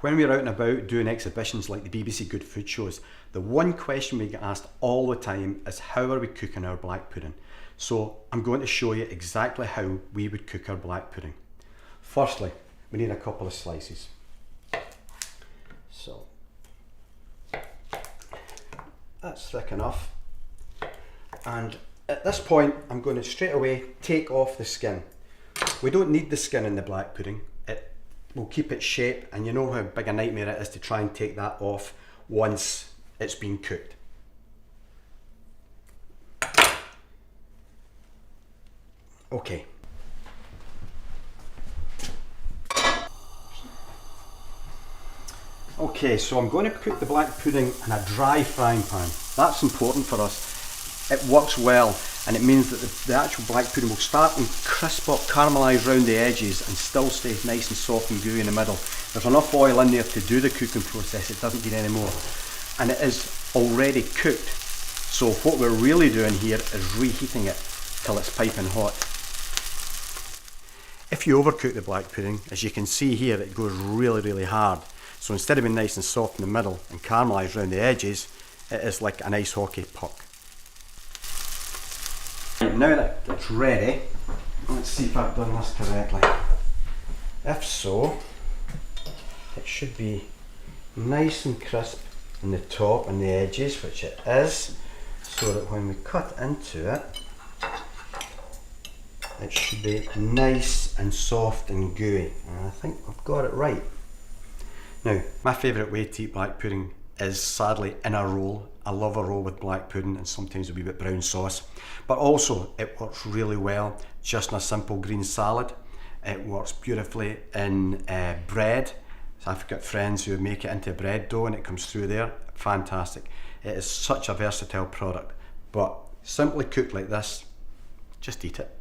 When we're out and about doing exhibitions like the BBC Good Food shows, the one question we get asked all the time is how are we cooking our black pudding? So I'm going to show you exactly how we would cook our black pudding. Firstly, we need a couple of slices. So that's thick enough. And at this point, I'm going to straight away take off the skin. We don't need the skin in the black pudding. It will keep its shape, and you know how big a nightmare it is to try and take that off once it's been cooked. Okay. Okay, so I'm going to put the black pudding in a dry frying pan. That's important for us. It works well, and it means that the actual black pudding will start and crisp up, caramelise round the edges and still stay nice and soft and gooey in the middle. There's enough oil in there to do the cooking process, it doesn't need any more. And it is already cooked, so what we're really doing here is reheating it till it's piping hot. If you overcook the black pudding, as you can see here, it goes really hard. So instead of being nice and soft in the middle and caramelised round the edges, it is like an ice hockey puck. Now that it's ready, let's see if I've done this correctly. If so, it should be nice and crisp in the top and the edges, which it is, so that when we cut into it, it should be nice and soft and gooey. And I think I've got it right. Now, my favourite way to eat black pudding is sadly in a roll. I love a roll with black pudding and sometimes a wee bit brown sauce. But also it works really well just in a simple green salad. It works beautifully in bread. So I've got friends who make it into bread dough and it comes through there. Fantastic. It is such a versatile product. But simply cooked like this, just eat it.